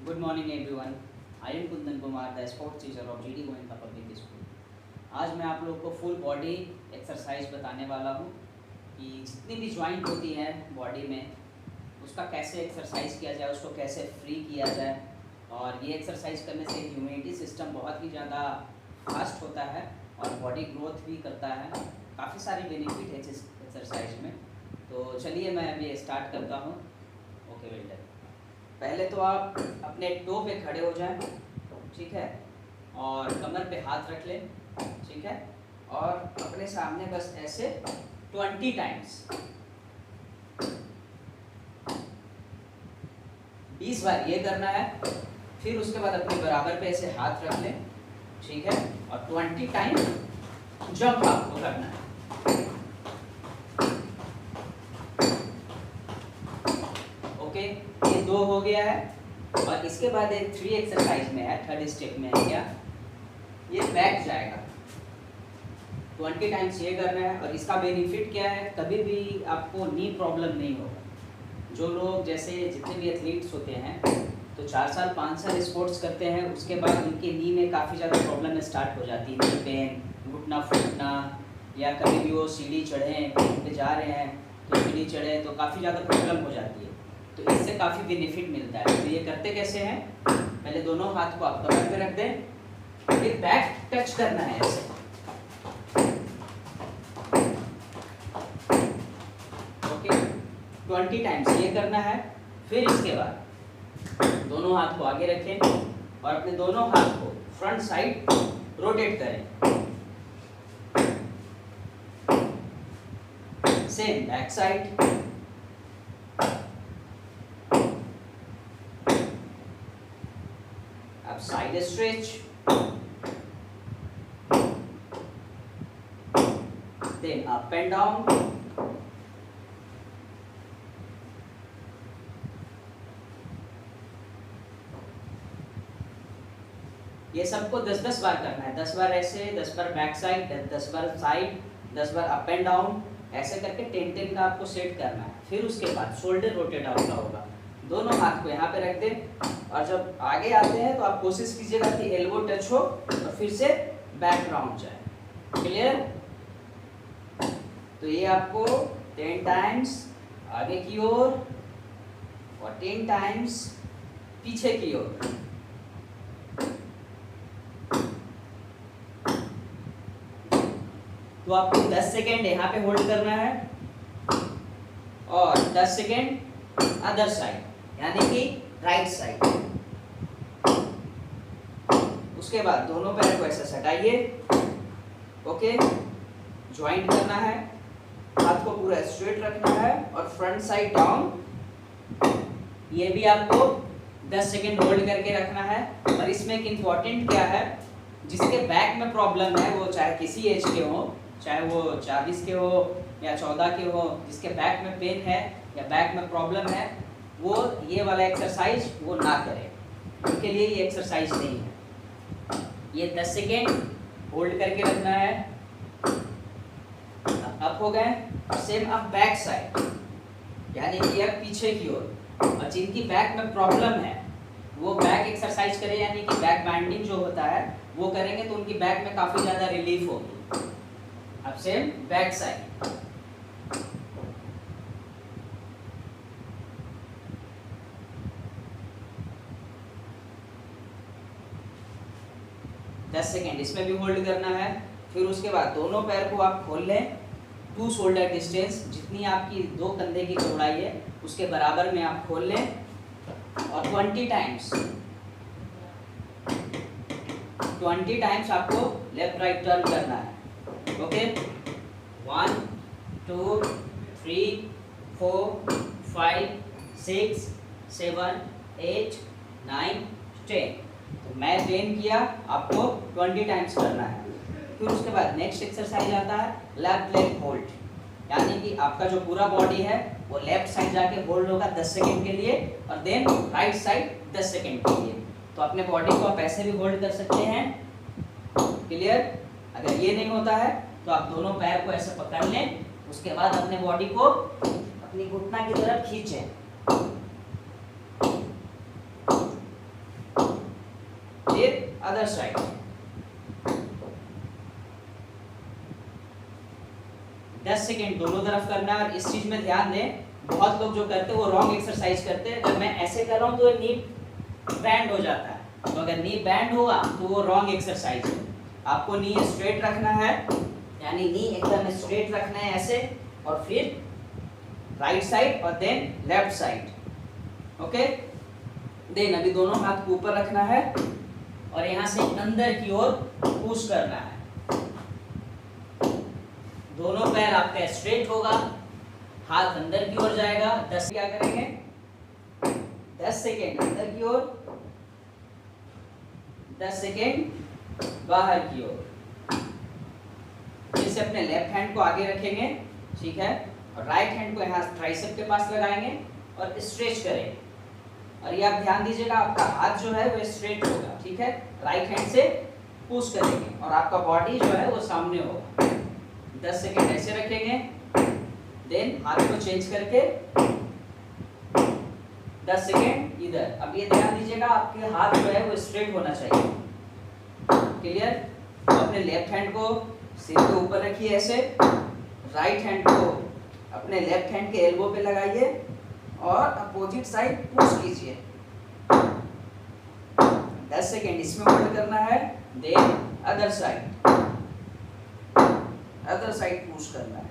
Good morning everyone. I am Kundan Kumar, the sports teacher of GD Goenka Public School. आज मैं आप लोगों को फुल बॉडी एक्सरसाइज बताने वाला हूँ कि जितनी भी जॉइंट होती हैं बॉडी में उसका कैसे एक्सरसाइज किया जाए, उसको कैसे फ्री किया जाए। और ये एक्सरसाइज करने से इम्यूनिटी सिस्टम बहुत ही ज़्यादा फास्ट होता है और बॉडी ग्रोथ भी करता है। काफ़ी सारे बेनिफिट है इस एक्सरसाइज में। तो चलिए मैं अभी स्टार्ट करता हूँ। Okay well done. पहले तो आप अपने टो पे खड़े हो जाएं, ठीक है, और कमर पे हाथ रख लें, ठीक है, और अपने सामने बस ऐसे 20 टाइम्स 20 बार ये करना है। फिर उसके बाद अपने बराबर पे ऐसे हाथ रख लें, ठीक है, और 20 टाइम जंप आपको करना है। ओके, ये 2 हो गया है। और इसके बाद एक 3 एक्सरसाइज में है, थर्ड स्टेप में है क्या, ये बैक जाएगा। 20 टाइम्स ये करना है। और इसका बेनिफिट क्या है, कभी भी आपको नी प्रॉब्लम नहीं होगा। जो लोग जैसे जितने भी एथलीट्स होते हैं तो 4 साल 5 साल स्पोर्ट्स करते हैं, उसके बाद उनके नी में काफ़ी ज़्यादा प्रॉब्लम स्टार्ट हो जाती है, नी पेन, घुटना फूटना, या कभी भी वो सीढ़ी चढ़े कहीं पे जा रहे हैं तो सीढ़ी चढ़े तो काफ़ी ज़्यादा प्रॉब्लम हो जाती है। तो इससे काफ़ी बेनिफिट मिलता है। तो ये करते कैसे हैं, पहले दोनों हाथ को आप कमर पे रख दें, फिर बैक टच करना है ऐसे, ओके, 20 टाइम्स ये करना है। फिर इसके बाद दोनों हाथ को आगे रखें और अपने दोनों हाथ को फ्रंट साइड रोटेट करें, सेम बैक साइड, अब side stretch, then up and down, ये सबको 10-10 बार करना है। 10 बार ऐसे, 10 बार बैक साइड, 10 बार साइड, 10 बार अप एंड डाउन, ऐसे करके 10-10 का आपको सेट करना है। फिर उसके बाद शोल्डर रोटेट आउट का होगा। दोनों हाथ को यहाँ पे रख दें और जब आगे आते हैं तो आप कोशिश कीजिएगा कि एल्बो टच हो और फिर से बैक राउंड जाए। क्लियर? तो ये आपको 10 टाइम्स आगे की ओर और 10 टाइम्स पीछे की ओर। तो आपको 10 सेकेंड यहाँ पे होल्ड करना है और 10 सेकेंड अदर साइड, यानी कि राइट साइड। उसके बाद दोनों पैर को ऐसे सटाइए, ओके, ज्वाइंट करना है, हाथ को पूरा स्ट्रेट रखना है और फ्रंट साइड डाउन। ये भी आपको 10 सेकेंड होल्ड करके रखना है। और इसमें एक इम्पॉर्टेंट क्या है, जिसके बैक में प्रॉब्लम है, वो चाहे किसी एज के हो, चाहे वो 40 के हो या 14 के हो, जिसके बैक में पेन है या बैक में प्रॉब्लम है, वो ये वाला एक्सरसाइज वो ना करे, उनके लिए ये एक्सरसाइज नहीं है। ये 10 सेकेंड होल्ड करके रखना है। अप हो गए, सेम अब बैक साइड, यानी कि अब पीछे की ओर। और जिनकी बैक में प्रॉब्लम है वो बैक एक्सरसाइज करें, यानी कि बैक बैंडिंग जो होता है वो करेंगे तो उनकी बैक में काफ़ी ज़्यादा रिलीफ होगी। अब सेम बैक साइड, दस सेकेंड इसमें भी होल्ड करना है। फिर उसके बाद दोनों पैर को आप खोल लें 2 शोल्डर डिस्टेंस, जितनी आपकी 2 कंधे की चौड़ाई है उसके बराबर में आप खोल लें और 20 टाइम्स आपको लेफ्ट राइट टर्न करना है। ओके, 1 2 3 4 5 6 7 8 9 10। तो मैं 10 किया, आपको 20 टाइम्स करना है। फिर उसके बाद नेक्स्ट एक्सरसाइज आता है लेफ्ट लेग होल्ड, यानी कि आपका जो पूरा बॉडी है वो लेफ्ट साइड जाके होल्ड होगा 10 सेकेंड के लिए और देन राइट साइड 10 सेकेंड के लिए। तो अपने बॉडी को आप ऐसे भी होल्ड कर सकते हैं। क्लियर? अगर ये नहीं होता है तो आप दोनों पैर को ऐसे पकड़ लें, उसके बाद अपने बॉडी को अपनी घुटना की तरफ खींचें। Other side. दस सेकेंड दोनों तरफ करना है। और इस चीज में ध्यान दें, बहुत लोग जो करते हैं वो रॉन्ग एक्सरसाइज करते हैं। अगर मैं ऐसे कर रहा हूँ तो नी बैंड हो जाता है, तो अगर नी बैंड होगा तो वो रॉन्ग एक्सरसाइज है। आपको नी स्ट्रेट रखना है, यानी नी एकदम स्ट्रेट रखना है ऐसे, और फिर राइट साइड और then left side. Okay, then अभी दोनों हाथ को ऊपर रखना है और यहाँ से अंदर की ओर पुश करना है। दोनों पैर आपका स्ट्रेट होगा, हाथ अंदर की ओर जाएगा। 10 क्या करेंगे, 10 सेकेंड अंदर की ओर, 10 सेकेंड बाहर की ओर। फिर से अपने लेफ्ट हैंड को आगे रखेंगे, ठीक है, और राइट हैंड को यहाँ ट्राइसेप के पास लगाएंगे और स्ट्रेच करेंगे। और ये आप ध्यान दीजिएगा, आपका हाथ जो है वो स्ट्रेट होगा, ठीक है। राइट हैंड से पुश करेंगे और आपका बॉडी जो है वो सामने होगा। 10 सेकेंड ऐसे रखेंगे, देन हाथ को चेंज करके 10 सेकेंड इधर। अब ये ध्यान दीजिएगा, आपके हाथ जो है वो स्ट्रेट होना चाहिए। क्लियर? तो अपने लेफ्ट हैंड को सिर के ऊपर रखिए ऐसे, राइट हैंड को अपने लेफ्ट हैंड के एल्बो पे लगाइए और अपोजिट साइड पुश कीजिए। 10 सेकेंड इसमें होल्ड करना है, देन अदर साइड पुश करना है।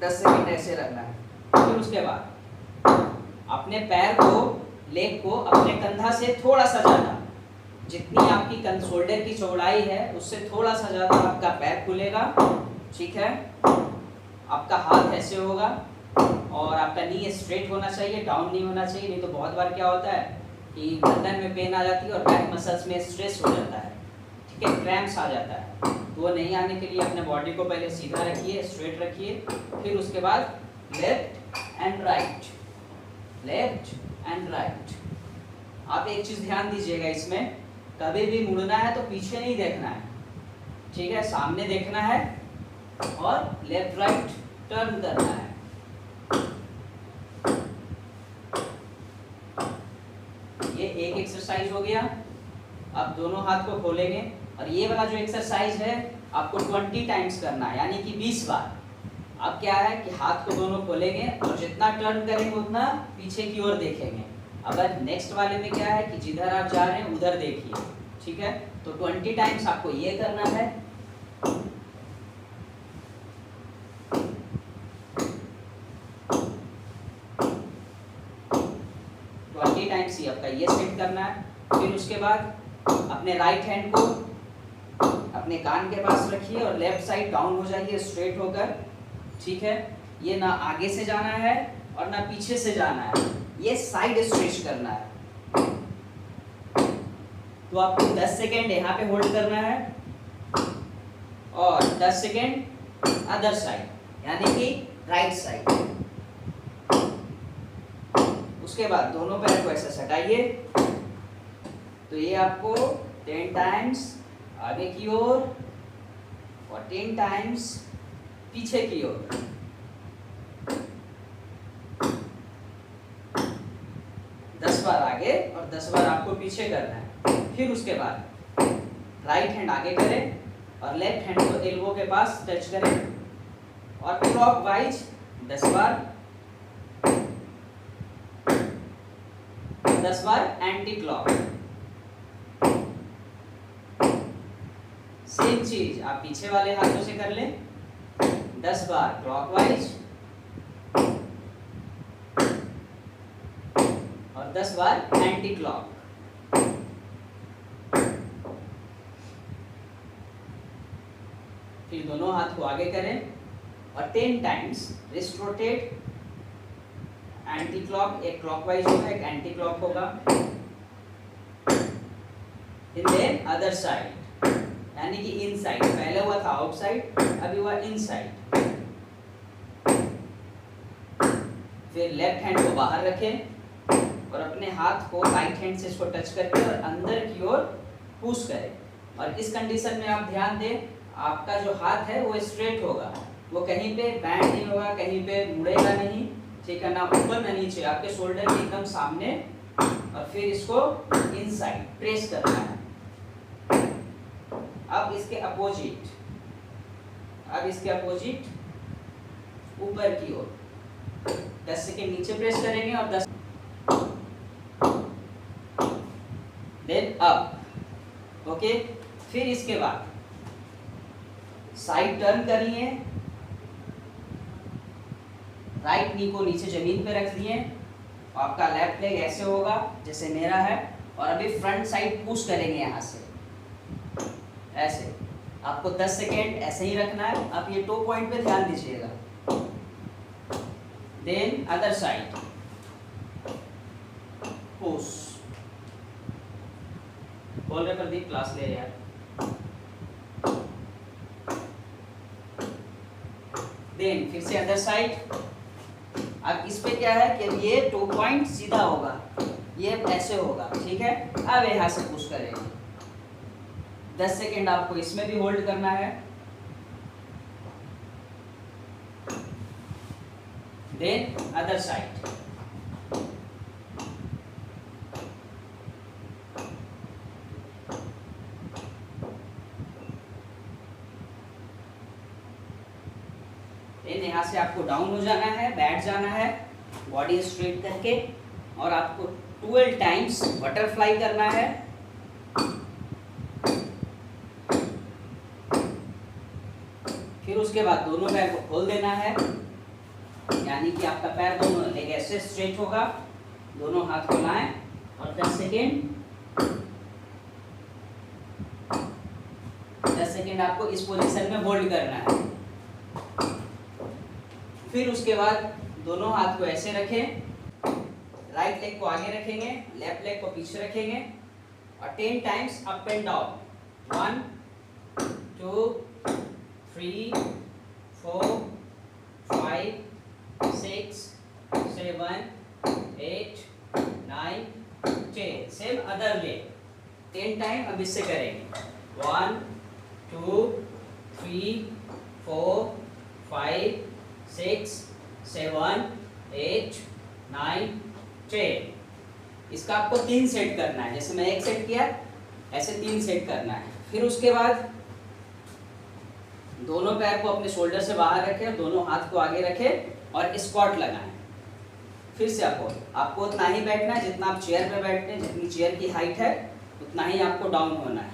10 सेकेंड ऐसे रखना है। फिर उसके बाद अपने पैर को, लेग को अपने कंधा से थोड़ा सा ज्यादा, जितनी आपकी शोल्डर की चौड़ाई है उससे थोड़ा सा ज्यादा आपका पैर खुलेगा, ठीक है। आपका हाथ ऐसे होगा और आपका नी स्ट्रेट होना चाहिए, डाउन नहीं होना चाहिए। नहीं तो बहुत बार क्या होता है कि गर्दन में पेन आ जाती है और बैक मसल्स में स्ट्रेस हो जाता है, ठीक है, क्रैम्प्स आ जाता है। तो वो नहीं आने के लिए अपने बॉडी को पहले सीधा रखिए, स्ट्रेट रखिए। फिर उसके बाद left and right, left and right. आप एक चीज ध्यान दीजिएगा, इसमें कभी भी मुड़ना है तो पीछे नहीं देखना है, ठीक है, सामने देखना है और लेफ्ट राइट टर्न करना है। ये एक एक्सरसाइज हो गया। अब दोनों हाथ को खोलेंगे और ये वाला जो एक्सरसाइज है आपको 20 टाइम्स करना है, यानी कि 20 बार। अब क्या है कि हाथ को दोनों खोलेंगे और जितना टर्न करेंगे उतना पीछे की ओर देखेंगे। अगर नेक्स्ट वाले में क्या है कि जिधर आप जा रहे हैं उधर देखिए, ठीक है। तो 20 टाइम्स आपको ये करना है। टाइम्स ही आपका ये सेट करना है। फिर उसके बाद अपने राइट हैंड को अपने कान के पास रखिए और लेफ्ट साइड डाउन हो जाइए स्ट्रेट होकर, ठीक है। ये ना आगे से जाना है और ना पीछे से जाना है, ये साइड स्ट्रेच करना है। तो आपको 10 सेकेंड यहाँ पे होल्ड करना है और 10 सेकेंड अदर साइड, यानी कि राइट साइड। उसके बाद दोनों पैर को ऐसे सटाइए। तो ये आपको 10 टाइम्स आगे की ओर और 10 टाइम्स पीछे की ओर। दस बार आगे और 10 बार आपको पीछे करना है। फिर उसके बाद राइट हैंड आगे करें और लेफ्ट हैंड को एल्बो के पास टच करें और क्लॉकवाइज 10 बार, 10 बार एंटी क्लॉक। सेम चीज आप पीछे वाले हाथों से कर लें, 10 बार क्लॉकवाइज और 10 बार एंटी क्लॉक। फिर दोनों हाथ को आगे करें और 10 times wrist rotate. Anti clock, एक क्लॉकवाइज होगा एक एंटी क्लॉक होगा। देन अदर साइड, यानी कि इनसाइड। पहले हुआ था आउटसाइड, अभी हुआ इनसाइड। फिर लेफ्ट हैंड को बाहर रखें और अपने हाथ को राइट हैंड से इसको टच करके और अंदर की ओर पुश करें। और इस कंडीशन में आप ध्यान दें, आपका जो हाथ है वो स्ट्रेट होगा, वो कहीं पे बैंड नहीं होगा, कहीं पे मुड़ेगा नहीं, ठीक है ना, ऊपर ना नीचे, आपके शोल्डर के एकदम सामने और फिर इसको इनसाइड प्रेस करना है। अब इसके अपोजिट, ऊपर की ओर 10 सेकेंड नीचे प्रेस करेंगे और 10 देन अप। ओके, फिर इसके बाद साइड टर्न करिए, राइट नी को नीचे जमीन पे रख दिए, आपका लेफ्ट लेग ऐसे होगा जैसे मेरा है, और अभी फ्रंट साइड पुश करेंगे यहाँ से ऐसे। आपको 10 सेकेंड ऐसे ही रखना है। आप ये टो पॉइंट पे ध्यान दीजिएगा। Then other side push. बोल रहे प्रदीप क्लास ले यार। देन फिर से अदर साइड। अब इस पे क्या है कि ये टो पॉइंट सीधा होगा, ये ऐसे होगा, ठीक है। अब यहाँ से पुश करेंगे। 10 सेकेंड आपको इसमें भी होल्ड करना है। Then other side. देन यहाँ से आपको डाउन हो जाना है, बैठ जाना है बॉडी स्ट्रेट करके, और आपको 12 टाइम्स बटरफ्लाई करना है। फिर उसके बाद दोनों पैर को खोल देना है, यानी कि आपका पैर दोनों लेग ऐसे स्ट्रेट होगा, दोनों हाथ को लाएं और 10 सेकेंड आपको इस पोजीशन में होल्ड करना है। फिर उसके बाद दोनों हाथ को ऐसे रखें, राइट लेग को आगे रखेंगे, लेफ्ट लेग को पीछे रखेंगे, और 10 times up and down. 1 2 3 4 5 6 7 8 9 10। Same other leg 10 time अब इससे करेंगे। 1 2 3 4 5 6 7 8 9 10। इसका आपको 3 सेट करना है, जैसे मैं एक सेट किया ऐसे 3 सेट करना है। फिर उसके बाद दोनों पैर को अपने शोल्डर से बाहर रखें, दोनों हाथ को आगे रखें और स्क्वाट लगाएं। फिर से आपको उतना ही बैठना है जितना आप चेयर पे बैठते हैं, जितनी चेयर की हाइट है उतना ही आपको डाउन होना है।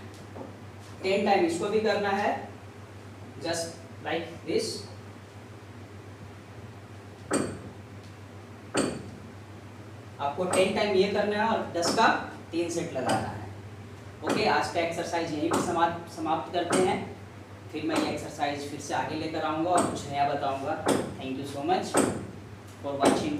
10 टाइम इसको भी करना है, जस्ट लाइक दिस। आपको 10 टाइम ये करना है और 10 का 3 सेट लगाना है। ओके, आज का एक्सरसाइज यहीं पे समाप्त करते हैं। फिर मैं ये एक्सरसाइज फिर से आगे लेकर आऊँगा और कुछ नया बताऊँगा। Thank you so much for watching.